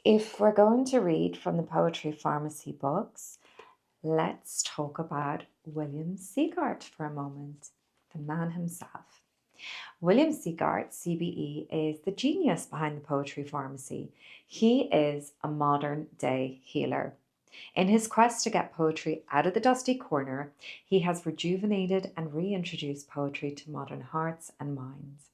If we're going to read from the Poetry Pharmacy books, let's talk about William Sieghart for a moment, the man himself. William Sieghart CBE is the genius behind the Poetry Pharmacy. He is a modern day healer. In his quest to get poetry out of the dusty corner, he has rejuvenated and reintroduced poetry to modern hearts and minds.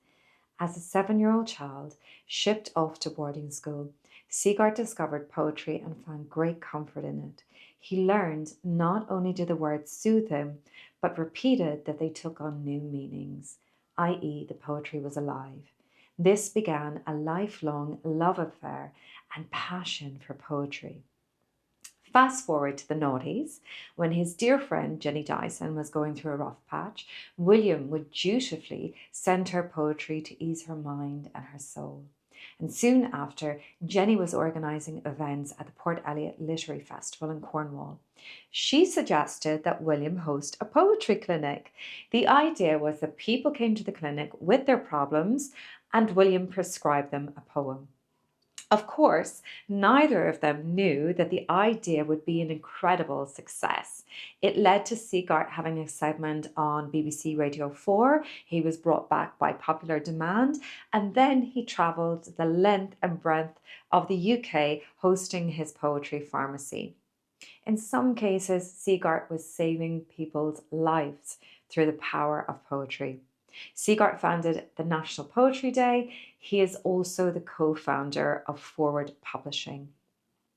As a 7-year-old child, shipped off to boarding school, Sieghart discovered poetry and found great comfort in it. He learned not only did the words soothe him, but repeated that they took on new meanings, i.e., the poetry was alive. This began a lifelong love affair and passion for poetry. Fast forward to the noughties, when his dear friend Jenny Dyson was going through a rough patch, William would dutifully send her poetry to ease her mind and her soul. And soon after, Jenny was organising events at the Port Eliot Literary Festival in Cornwall. She suggested that William host a poetry clinic. The idea was that people came to the clinic with their problems and William prescribed them a poem. Of course, neither of them knew that the idea would be an incredible success. It led to Sieghart having a segment on BBC Radio 4. He was brought back by popular demand, and then he travelled the length and breadth of the UK hosting his poetry pharmacy. In some cases, Sieghart was saving people's lives through the power of poetry. Sieghart founded the National Poetry Day. He is also the co-founder of Forward Publishing.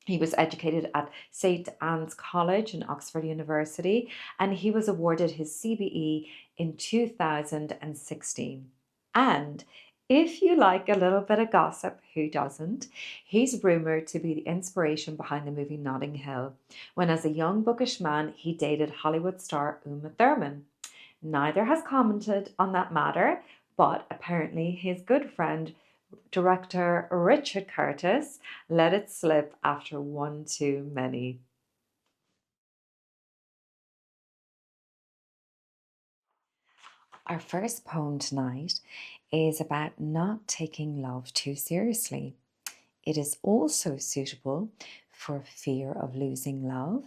He was educated at St. Anne's College and Oxford University, and he was awarded his CBE in 2016. And if you like a little bit of gossip, who doesn't? He's rumoured to be the inspiration behind the movie Notting Hill, when as a young bookish man, he dated Hollywood star Uma Thurman. Neither has commented on that matter, but apparently his good friend, director Richard Curtis, let it slip after one too many. Our first poem tonight is about not taking love too seriously. It is also suitable for fear of losing love,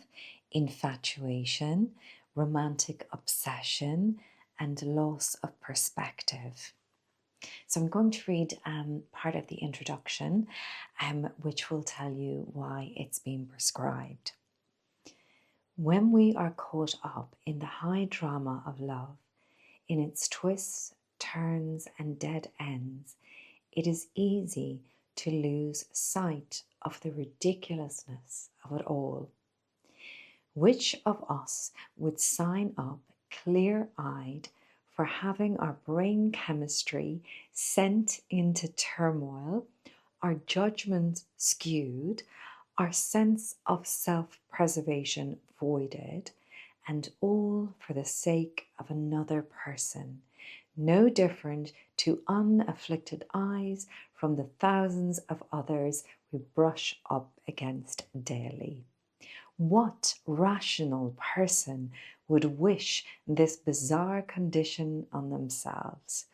infatuation, romantic obsession, and loss of perspective. So I'm going to read part of the introduction, which will tell you why it's been prescribed. When we are caught up in the high drama of love, in its twists, turns, and dead ends, it is easy to lose sight of the ridiculousness of it all. Which of us would sign up clear-eyed for having our brain chemistry sent into turmoil, our judgment skewed, our sense of self-preservation voided, and all for the sake of another person, no different to unafflicted eyes from the thousands of others we brush up against daily? What rational person would wish this bizarre condition on themselves?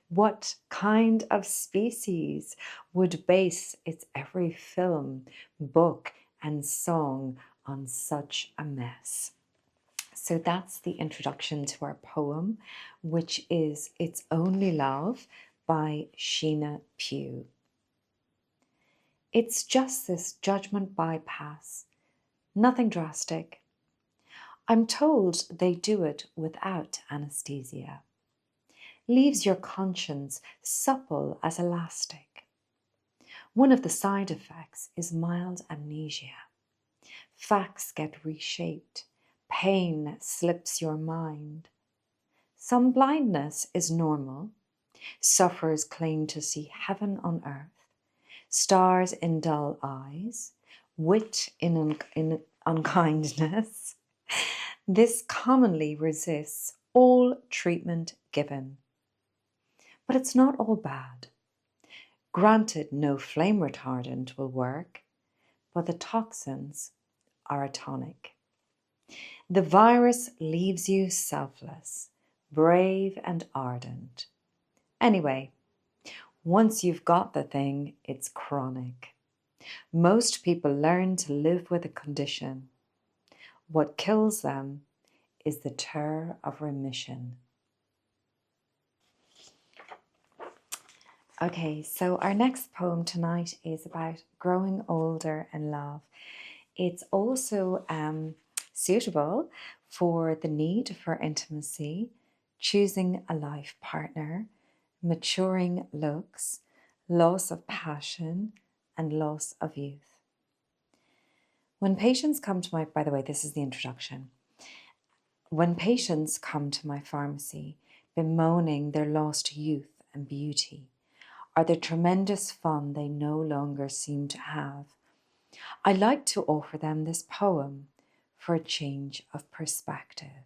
What kind of species would base its every film, book, and song on such a mess? So that's the introduction to our poem, which is It's Only Love by Sheena Pugh. It's just this judgment bypass, nothing drastic. I'm told they do it without anesthesia. Leaves your conscience supple as elastic. One of the side effects is mild amnesia. Facts get reshaped. Pain slips your mind. Some blindness is normal. Sufferers claim to see heaven on earth, stars in dull eyes, wit in unkindness. This commonly resists all treatment given. But it's not all bad. Granted, no flame retardant will work, but the toxins are a tonic. The virus leaves you selfless, brave and ardent. Anyway, once you've got the thing, it's chronic. Most people learn to live with a condition. What kills them is the terror of remission. Okay, so our next poem tonight is about growing older in love. It's also suitable for the need for intimacy, choosing a life partner, maturing looks, loss of passion, and loss of youth. When patients come to by the way, this is the introduction. When patients come to my pharmacy bemoaning their lost youth and beauty, or the tremendous fun they no longer seem to have, I like to offer them this poem for a change of perspective.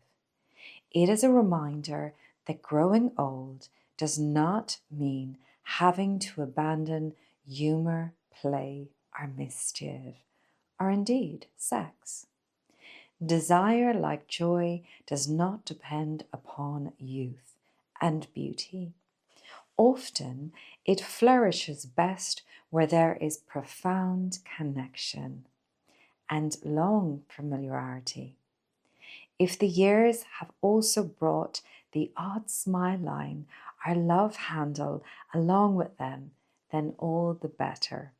It is a reminder that growing old does not mean having to abandon humour, play, or mischief, or indeed sex. Desire, like joy, does not depend upon youth and beauty. Often, it flourishes best where there is profound connection and long familiarity. If the years have also brought the odd smile line or love handle along with them, then all the better.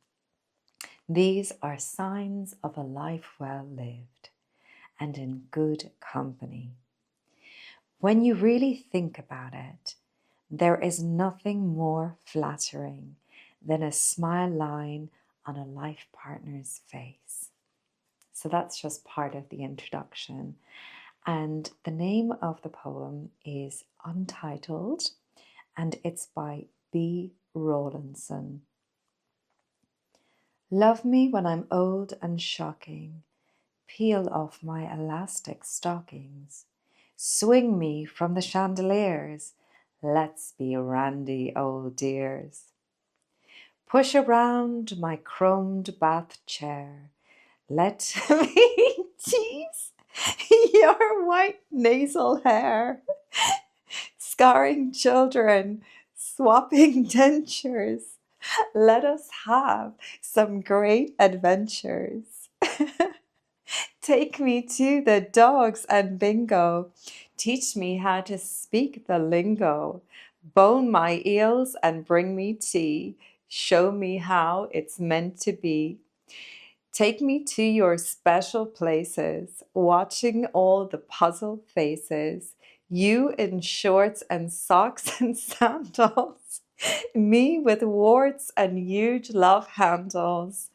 These are signs of a life well lived and in good company. When you really think about it, there is nothing more flattering than a smile line on a life partner's face. So that's just part of the introduction. And the name of the poem is Untitled, and it's by B. Rawlinson. Love me when I'm old and shocking. Peel off my elastic stockings. Swing me from the chandeliers. Let's be randy old dears. Push around my chromed bath chair. Let me tease your white nasal hair. Scarring children, swapping dentures. Let us have some great adventures. Take me to the dogs and bingo. Teach me how to speak the lingo. Bone my eels and bring me tea. Show me how it's meant to be. Take me to your special places, watching all the puzzled faces. You in shorts and socks and sandals. Me with warts and huge love handles.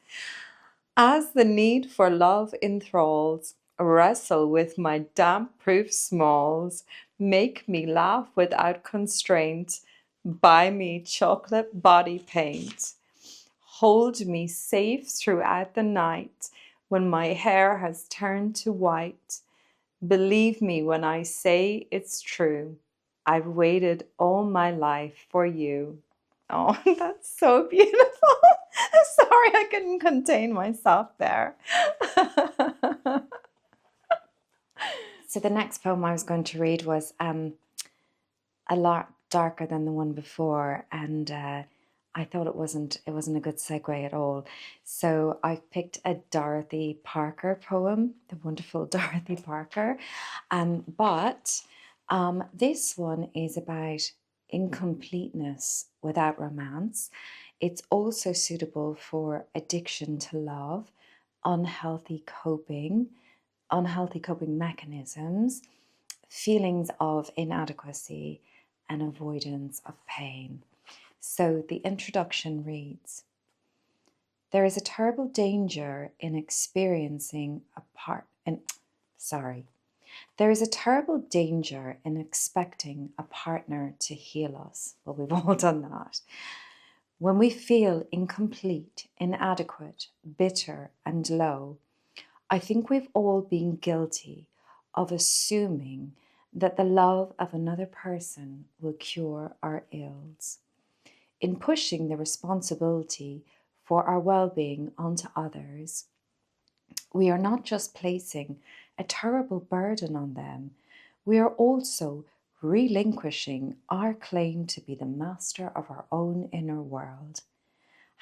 As the need for love enthralls, wrestle with my damp-proof smalls, make me laugh without constraint, buy me chocolate body paint, hold me safe throughout the night when my hair has turned to white. Believe me when I say it's true, I've waited all my life for you. Oh, that's so beautiful. Sorry, I couldn't contain myself there. So the next poem I was going to read was a lot darker than the one before, and I thought it wasn't a good segue at all. So I picked a Dorothy Parker poem, the wonderful Dorothy Parker, but this one is about incompleteness without romance. It's also suitable for addiction to love, unhealthy coping mechanisms, feelings of inadequacy, and avoidance of pain. So the introduction reads, there is a terrible danger in experiencing there is a terrible danger in expecting a partner to heal us. Well, we've all done that. When we feel incomplete, inadequate, bitter, and low, I think we've all been guilty of assuming that the love of another person will cure our ills. In pushing the responsibility for our well-being onto others, we are not just placing a terrible burden on them, we are also relinquishing our claim to be the master of our own inner world.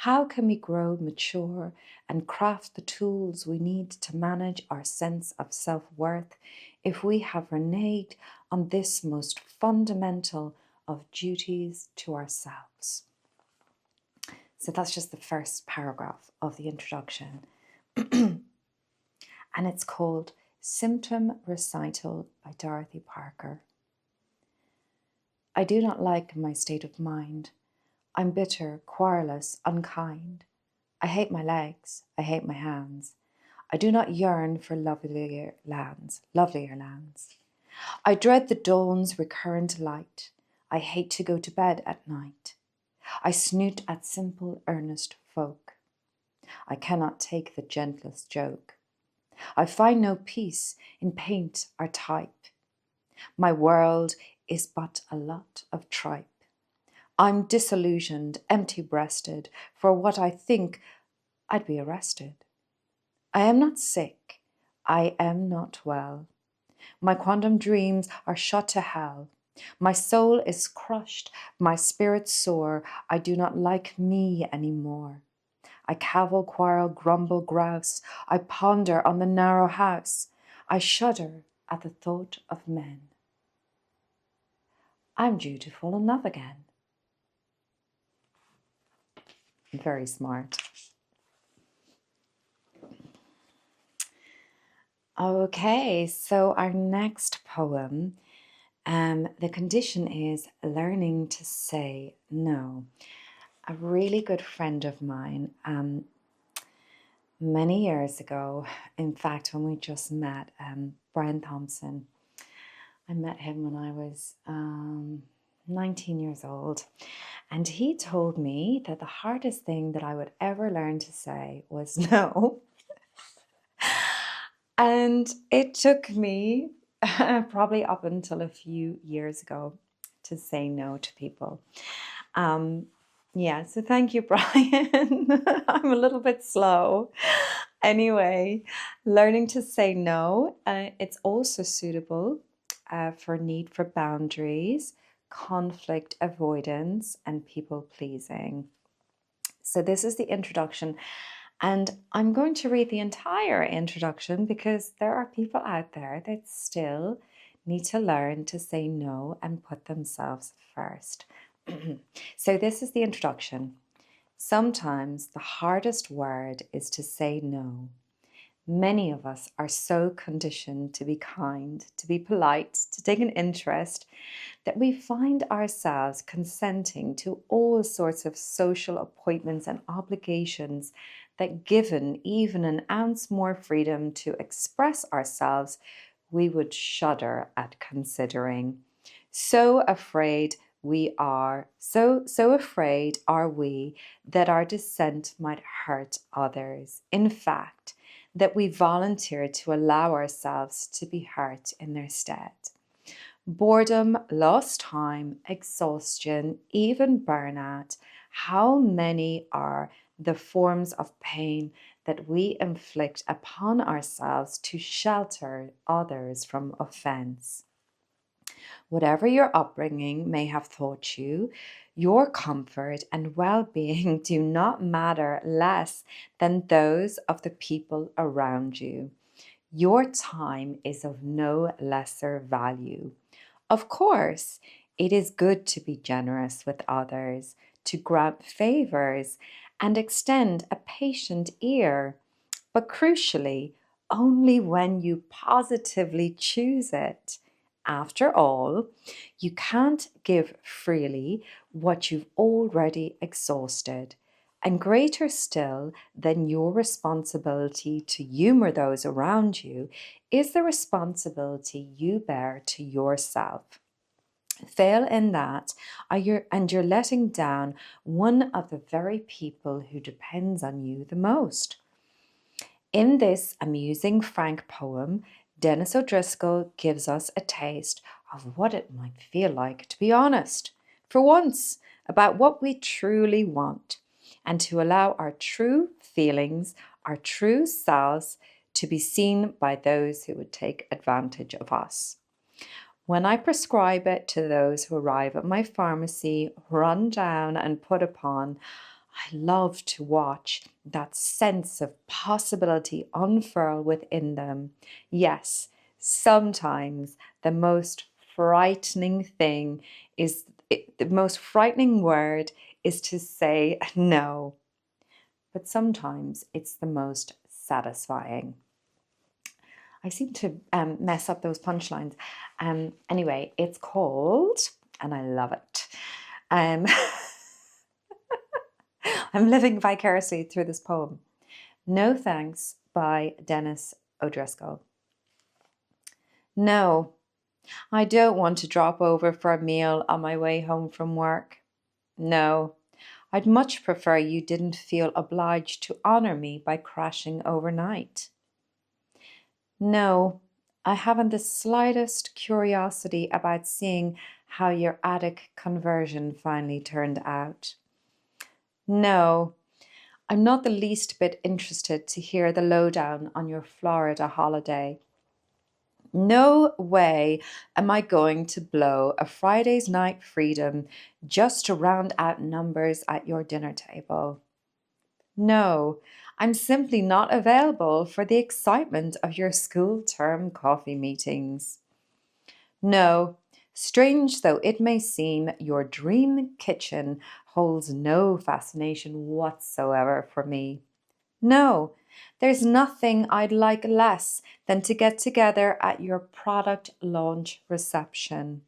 How can we grow mature and craft the tools we need to manage our sense of self-worth if we have reneged on this most fundamental of duties to ourselves? So that's just the first paragraph of the introduction. And it's called Symptom Recital by Dorothy Parker. I do not like my state of mind. I'm bitter, querulous, unkind. I hate my legs. I hate my hands. I do not yearn for lovelier lands. I dread the dawn's recurrent light. I hate to go to bed at night. I snoot at simple, earnest folk. I cannot take the gentlest joke. I find no peace in paint or type. My world is but a lot of tripe. I'm disillusioned, empty-breasted. For what I think, I'd be arrested. I am not sick. I am not well. My quantum dreams are shut to hell. My soul is crushed, my spirit sore. I do not like me anymore. I cavil, quarrel, grumble, grouse. I ponder on the narrow house. I shudder at the thought of men. I'm due to fall in love again. Very smart. Okay, so our next poem, the condition is learning to say no. A really good friend of mine, many years ago, in fact, when we just met, Brian Thompson, I met him when I was 19 years old, and he told me that the hardest thing that I would ever learn to say was no. And it took me probably up until a few years ago to say no to people. Yeah, so thank you, Brian. I'm a little bit slow. Anyway, learning to say no, it's also suitable for need for boundaries, conflict avoidance, and people pleasing. So this is the introduction, and I'm going to read the entire introduction because there are people out there that still need to learn to say no and put themselves first. So this is the introduction. Sometimes the hardest word is to say no. Many of us are so conditioned to be kind, to be polite, to take an interest, that we find ourselves consenting to all sorts of social appointments and obligations that, given even an ounce more freedom to express ourselves, we would shudder at considering. So afraid are we that our dissent might hurt others. In fact, that we volunteer to allow ourselves to be hurt in their stead. Boredom, lost time, exhaustion, even burnout. How many are the forms of pain that we inflict upon ourselves to shelter others from offense? Whatever your upbringing may have taught you, your comfort and well-being do not matter less than those of the people around you. Your time is of no lesser value. Of course, it is good to be generous with others, to grant favors, and extend a patient ear, but crucially, only when you positively choose it. After all, you can't give freely what you've already exhausted. And greater still than your responsibility to humor those around you is the responsibility you bear to yourself. Fail in that, and you're letting down one of the very people who depends on you the most. In this amusing, frank poem, Dennis O'Driscoll gives us a taste of what it might feel like to be honest, for once, about what we truly want, and to allow our true feelings, our true selves, to be seen by those who would take advantage of us. When I prescribe it to those who arrive at my pharmacy, run down and put upon, I love to watch that sense of possibility unfurl within them. Yes, sometimes the most frightening thing is the most frightening word is to say no, but sometimes it's the most satisfying. I seem to mess up those punchlines. Anyway, it's called, and I love it. Um, I'm living vicariously through this poem. No Thanks by Dennis O'Driscoll. No, I don't want to drop over for a meal on my way home from work. No, I'd much prefer you didn't feel obliged to honour me by crashing overnight. No, I haven't the slightest curiosity about seeing how your attic conversion finally turned out. No, I'm not the least bit interested to hear the lowdown on your Florida holiday. No way am I going to blow a Friday's night freedom just to round out numbers at your dinner table. No, I'm simply not available for the excitement of your school term coffee meetings. No, strange though it may seem, your dream kitchen holds no fascination whatsoever for me. No, there's nothing I'd like less than to get together at your product launch reception.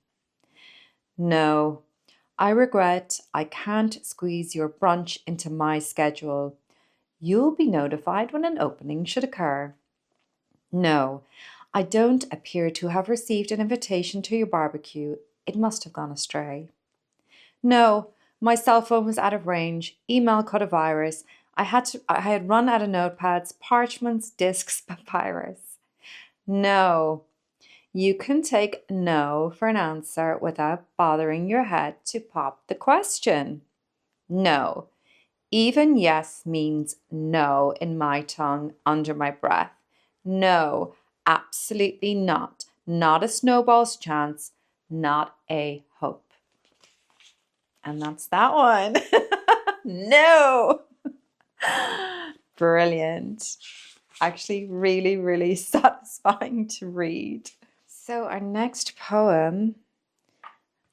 No, I regret I can't squeeze your brunch into my schedule. You'll be notified when an opening should occur. No, I don't appear to have received an invitation to your barbecue. It must have gone astray. No, my cell phone was out of range. Email caught a virus. I had run out of notepads, parchments, discs, papyrus. No, you can take no for an answer without bothering your head to pop the question. No, even yes means no in my tongue under my breath. No, absolutely not. Not a snowball's chance, not a hope. And that's that one. No. Brilliant. Actually, really, really satisfying to read. So our next poem,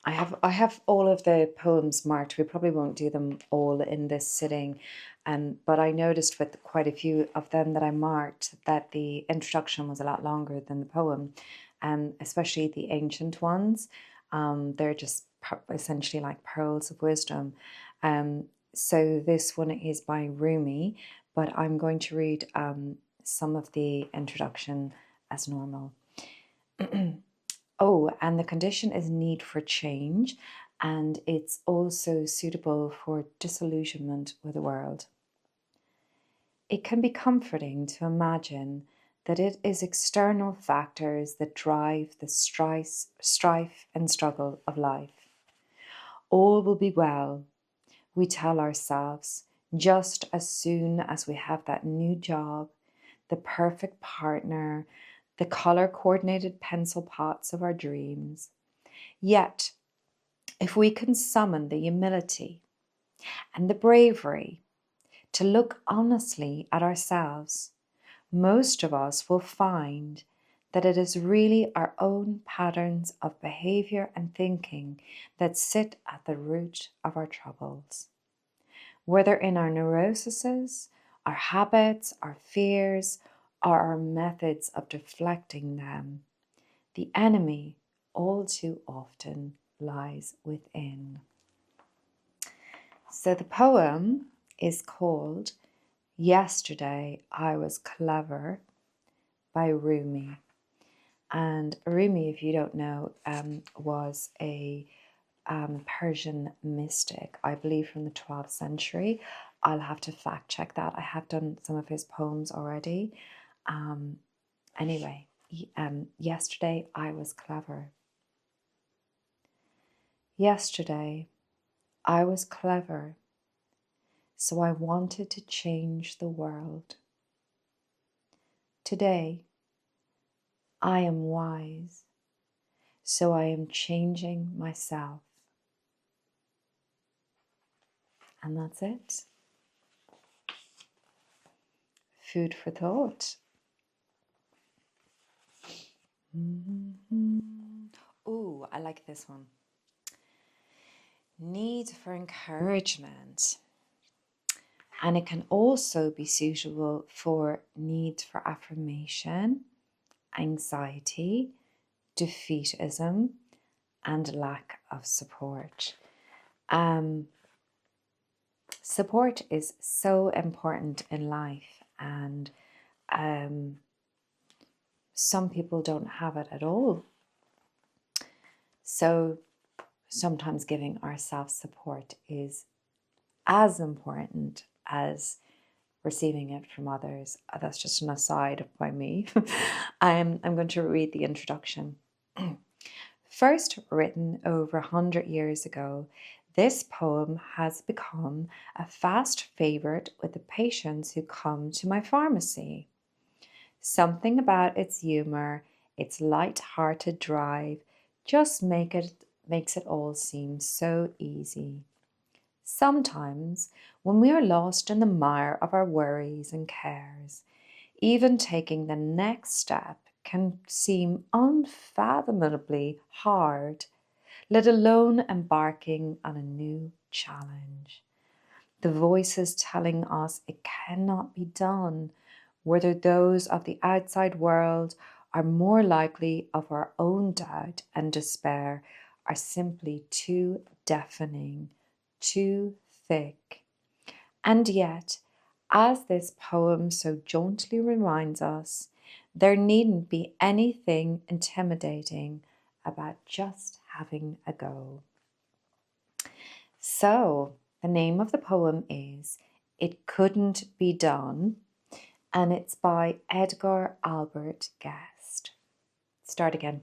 I have all of the poems marked. We probably won't do them all in this sitting, but I noticed with quite a few of them that I marked that the introduction was a lot longer than the poem, and especially the ancient ones. They're just essentially like pearls of wisdom. So this one is by Rumi, but I'm going to read some of the introduction as normal. Oh, and the condition is need for change, and it's also suitable for disillusionment with the world. It can be comforting to imagine that it is external factors that drive the strife and struggle of life. All will be well, we tell ourselves, just as soon as we have that new job, the perfect partner, the color-coordinated pencil pots of our dreams. Yet, if we can summon the humility and the bravery to look honestly at ourselves, most of us will find that it is really our own patterns of behavior and thinking that sit at the root of our troubles. Whether in our neuroses, our habits, our fears, or our methods of deflecting them, the enemy all too often lies within. So the poem is called Yesterday I Was Clever by Rumi. And Rumi, if you don't know, was a Persian mystic, I believe from the 12th century. I'll have to fact check that. I have done some of his poems already. Anyway, yesterday I was clever. Yesterday I was clever, so I wanted to change the world. Today I am wise, so I am changing myself. And that's it. food for thought. Oh, I like this one. Need for encouragement. And it can also be suitable for need for affirmation, anxiety, defeatism, and lack of support. Support is so important in life, and some people don't have it at all. So sometimes giving ourselves support is as important as receiving it from others. That's just an aside by me. I'm going to read the introduction. First written over 100 years ago, this poem has become a fast favorite with the patients who come to my pharmacy. Something about its humor, its light-hearted drive, just makes it all seem so easy. Sometimes, when we are lost in the mire of our worries and cares, even taking the next step can seem unfathomably hard, let alone embarking on a new challenge. The voices telling us it cannot be done, whether those of the outside world are more likely of our own doubt and despair, are simply too deafening, too thick. And yet, as this poem so jauntily reminds us, there needn't be anything intimidating about just having a go. So, the name of the poem is It Couldn't Be Done, and it's by Edgar Albert Guest. Start again.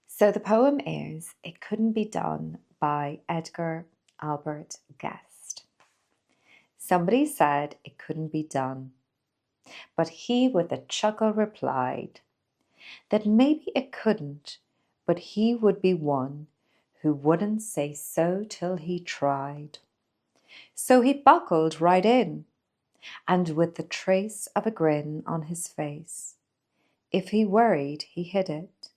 So the poem is It Couldn't Be Done by Edgar Albert Guest. Somebody said it couldn't be done, but he with a chuckle replied that maybe it couldn't, but he would be one who wouldn't say so till he tried. So he buckled right in, and with the trace of a grin on his face, if he worried, he hid it.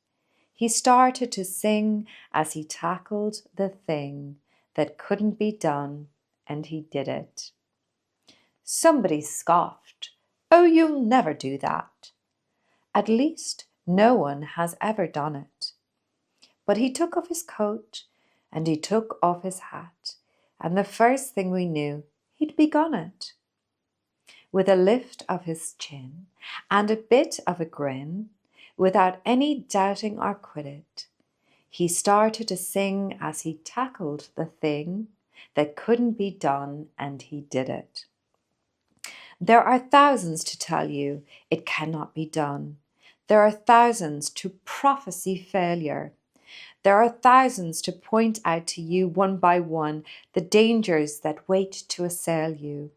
He started to sing as he tackled the thing that couldn't be done, and he did it. Somebody scoffed, "Oh, you'll never do that." At least no one has ever done it. But he took off his coat and he took off his hat, and the first thing we knew, he'd begun it. With a lift of his chin and a bit of a grin, without any doubting or quit, he started to sing as he tackled the thing that couldn't be done, and he did it. There are thousands to tell you it cannot be done. There are thousands to prophesy failure. There are thousands to point out to you one by one the dangers that wait to assail you.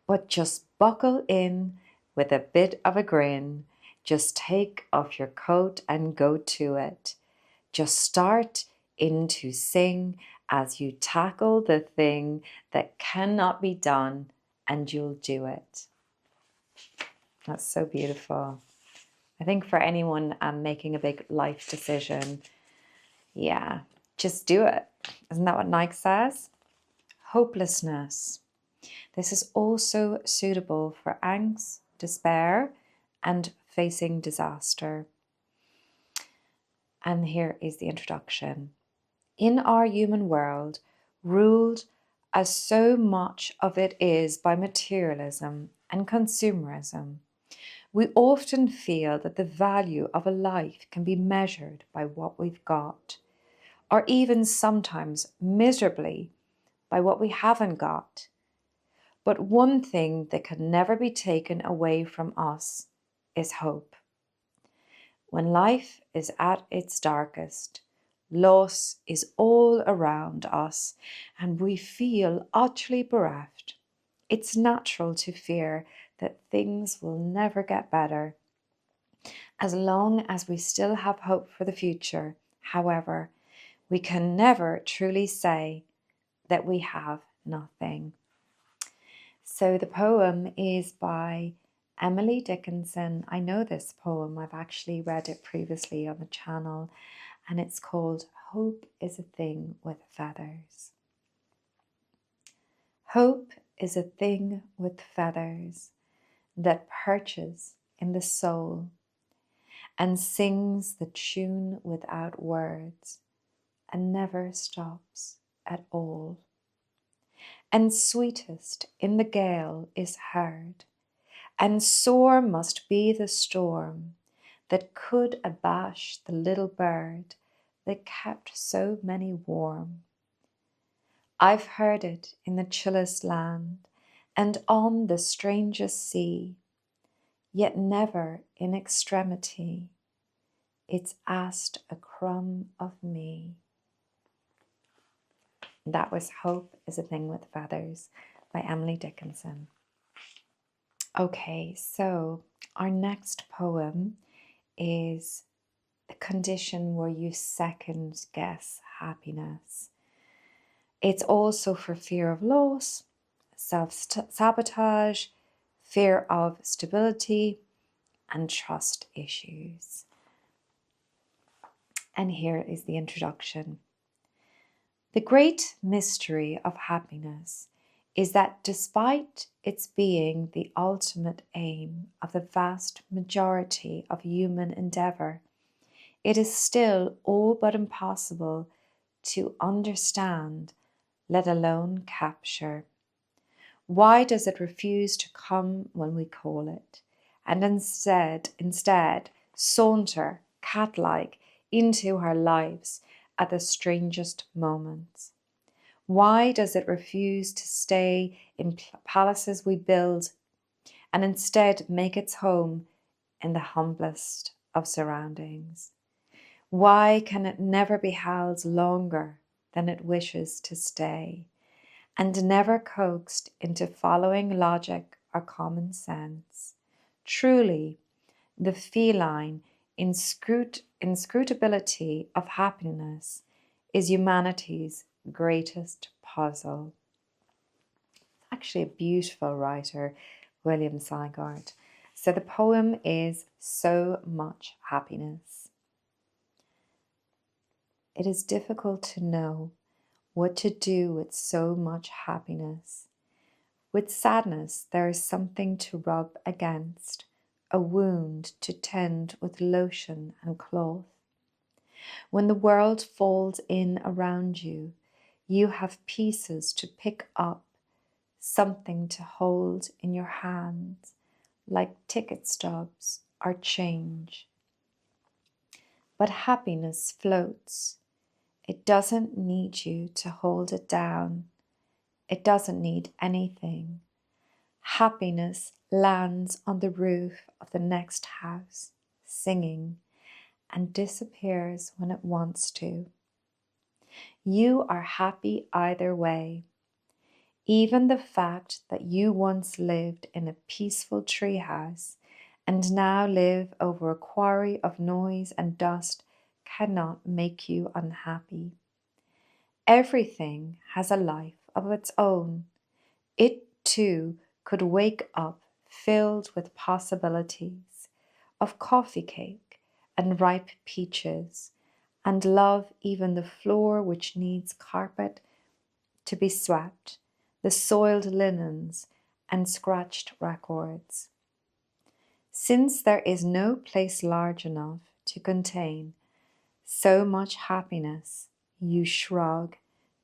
But just buckle in with a bit of a grin. Just take off your coat and go to it. Just start in to sing as you tackle the thing that cannot be done, and you'll do it. That's so beautiful. I think for anyone making a big life decision, yeah, just do it. Isn't that what Nike says? Hopelessness. This is also suitable for angst, despair, and facing disaster. And here is the introduction. In our human world, ruled as so much of it is by materialism and consumerism, we often feel that the value of a life can be measured by what we've got, or even sometimes miserably by what we haven't got. But one thing that can never be taken away from us is hope. When life is at its darkest, loss is all around us, and we feel utterly bereft, it's natural to fear that things will never get better. As long as we still have hope for the future, however, we can never truly say that we have nothing. So the poem is by Emily Dickinson. I know this poem, I've actually read it previously on the channel, and it's called Hope is a Thing with Feathers. Hope is a thing with feathers that perches in the soul and sings the tune without words and never stops at all. And sweetest in the gale is heard, and sore must be the storm that could abash the little bird that kept so many warm. I've heard it in the chillest land and on the strangest sea, yet never in extremity it's asked a crumb of me. That was Hope is a Thing with Feathers by Emily Dickinson. Okay, so our next poem is a condition where you second guess happiness. It's also for fear of loss, self-sabotage, fear of stability, and trust issues. And here is the introduction. The great mystery of happiness is that despite its being the ultimate aim of the vast majority of human endeavour, it is still all but impossible to understand, let alone capture. Why does it refuse to come when we call it, and instead saunter cat-like into our lives at the strangest moments? Why does it refuse to stay in palaces we build and instead make its home in the humblest of surroundings? Why can it never be held longer than it wishes to stay, and never coaxed into following logic or common sense? Truly, the feline inscrutability of happiness is humanity's greatest puzzle. Actually, a beautiful writer, William Sieghart. So the poem is So Much Happiness. It is difficult to know what to do with so much happiness. With sadness, there is something to rub against, a wound to tend with lotion and cloth. When the world falls in around you, you have pieces to pick up, something to hold in your hands, like ticket stubs or change. But happiness floats. It doesn't need you to hold it down. It doesn't need anything. Happiness lands on the roof of the next house, singing, and disappears when it wants to. You are happy either way. Even the fact that you once lived in a peaceful treehouse and now live over a quarry of noise and dust cannot make you unhappy. Everything has a life of its own. It too could wake up filled with possibilities of coffee cake and ripe peaches, and love even the floor which needs carpet to be swept, the soiled linens and scratched records. Since there is no place large enough to contain so much happiness, you shrug,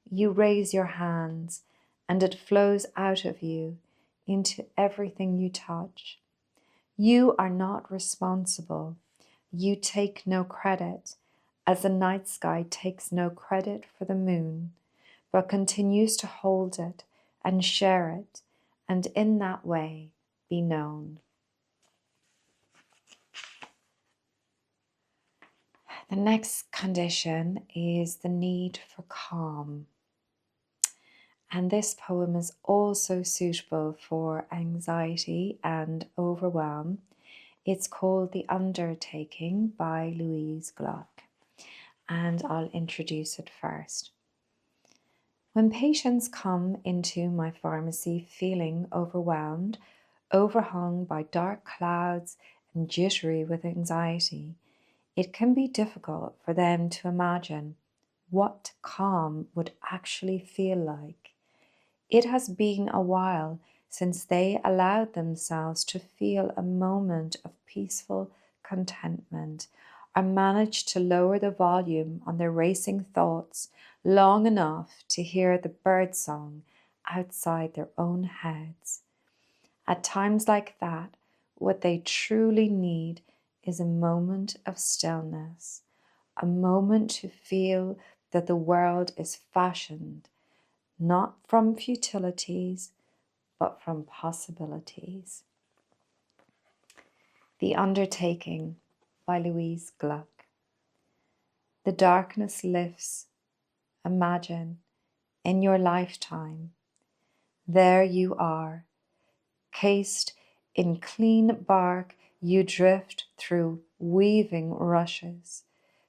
you raise your hands, and it flows out of you into everything you touch. You are not responsible. You take no credit, as the night sky takes no credit for the moon, but continues to hold it and share it, and in that way be known. The next condition is the need for calm. And this poem is also suitable for anxiety and overwhelm. It's called The Undertaking by Louise Gluck. And I'll introduce it first. When patients come into my pharmacy feeling overwhelmed, overhung by dark clouds and jittery with anxiety, it can be difficult for them to imagine what calm would actually feel like. It has been a while since they allowed themselves to feel a moment of peaceful contentment or managed to lower the volume on their racing thoughts long enough to hear the birdsong outside their own heads. At times like that, what they truly need is a moment of stillness, a moment to feel that the world is fashioned not from futilities, but from possibilities. The Undertaking by Louise Gluck. The darkness lifts. Imagine, in your lifetime, there you are, cased in clean bark, you drift through weaving rushes,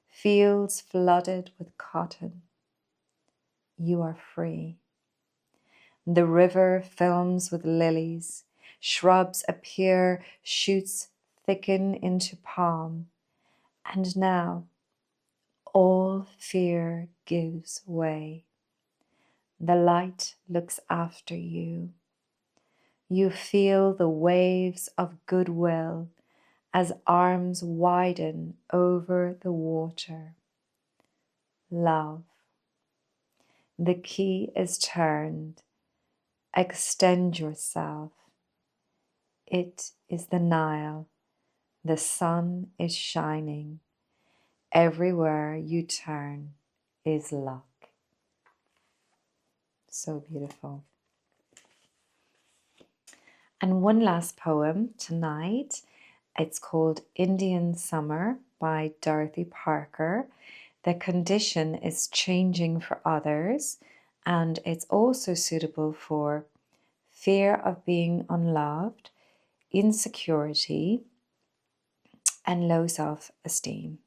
fields flooded with cotton. You are free. The river films with lilies, shrubs appear, shoots thicken into palm, and now all fear gives way. The light looks after you. You feel the waves of goodwill as arms widen over the water. Love. The key is turned. Extend yourself. It is the Nile. The sun is shining. Everywhere you turn is luck. So beautiful. And one last poem tonight. It's called Indian Summer by Dorothy Parker. The condition is changing for others, and it's also suitable for fear of being unloved, insecurity, and low self-esteem.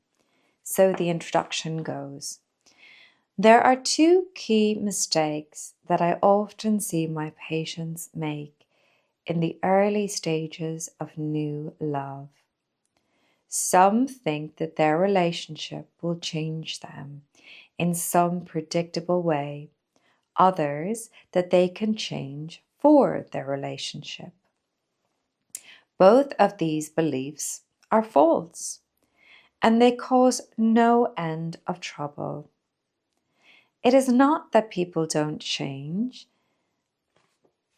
So the introduction goes. There are two key mistakes that I often see my patients make in the early stages of new love. Some think that their relationship will change them in some predictable way. Others that they can change for their relationship. Both of these beliefs are false, and they cause no end of trouble. It is not that people don't change.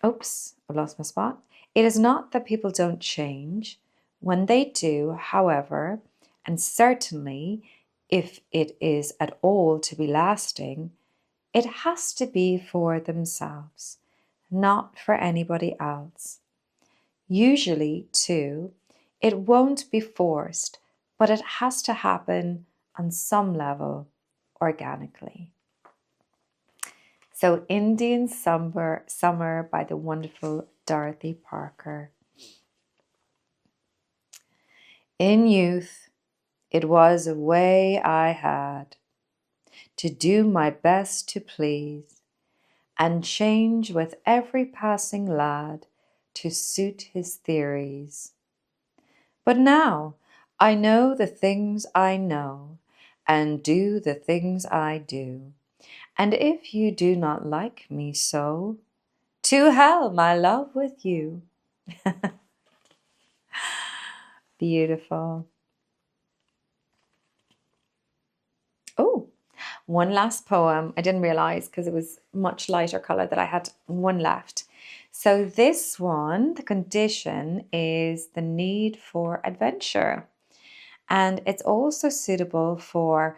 Oops, I've lost my spot. It is not that people don't change. When they do, however, and certainly if it is at all to be lasting, it has to be for themselves, not for anybody else. Usually, too, it won't be forced, but it has to happen on some level organically. So Indian Summer by the wonderful Dorothy Parker. In youth, it was a way I had to do my best to please and change with every passing lad to suit his theories. But now I know the things I know and do the things I do. And if you do not like me so, to hell, my love, with you. Beautiful. Oh, one last poem. I didn't realize because it was much lighter color that I had one left. So this one, the condition is the need for adventure. And it's also suitable for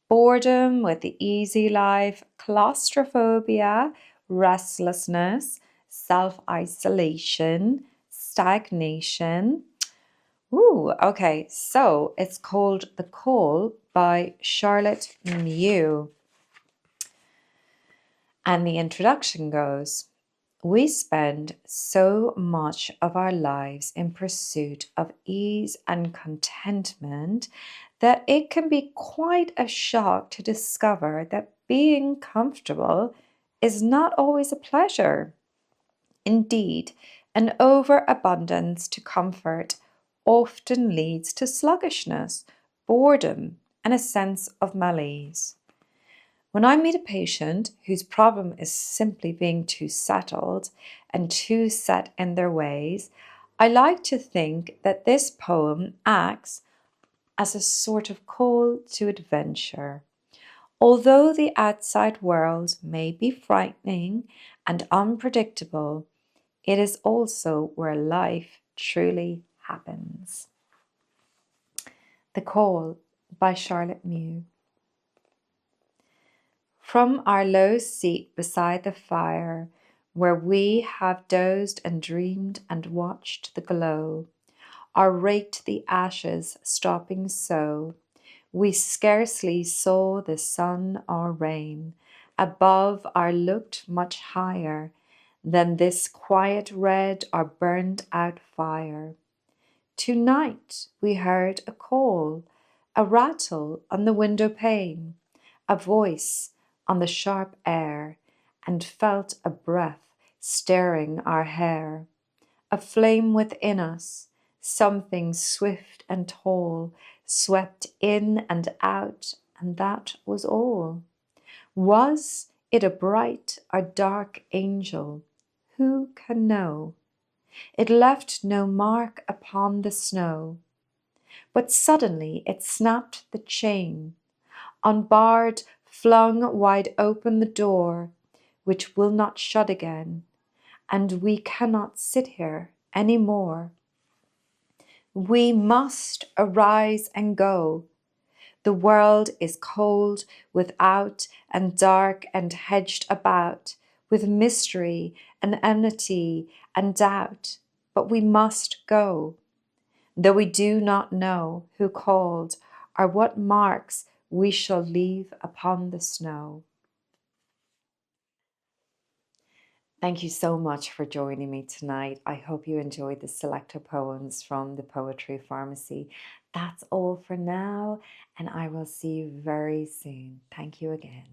boredom with the easy life, claustrophobia, restlessness, self-isolation, stagnation. Ooh, okay, so it's called The Call by Charlotte Mew. And the introduction goes, we spend so much of our lives in pursuit of ease and contentment that it can be quite a shock to discover that being comfortable is not always a pleasure. Indeed, an overabundance to comfort often leads to sluggishness, boredom, and a sense of malaise. When I meet a patient whose problem is simply being too settled and too set in their ways, I like to think that this poem acts as a sort of call to adventure. Although the outside world may be frightening and unpredictable, it is also where life truly happens. The Call by Charlotte Mew. From our low seat beside the fire, where we have dozed and dreamed and watched the glow, or raked the ashes stopping so, we scarcely saw the sun or rain. Above our looked much higher than this quiet red or burned out fire. Tonight we heard a call, a rattle on the window pane, a voice on the sharp air, and felt a breath stirring our hair. A flame within us, something swift and tall, swept in and out, and that was all. Was it a bright or dark angel? Who can know? It left no mark upon the snow, but suddenly it snapped the chain, unbarred, flung wide open the door, which will not shut again, and we cannot sit here any more. We must arise and go. The world is cold without and dark and hedged about with mystery and enmity and doubt, but we must go, though we do not know who called or what marks we shall leave upon the snow. Thank you so much for joining me tonight. I hope you enjoyed the selected poems from the Poetry Pharmacy. That's all for now, and I will see you very soon. Thank you again.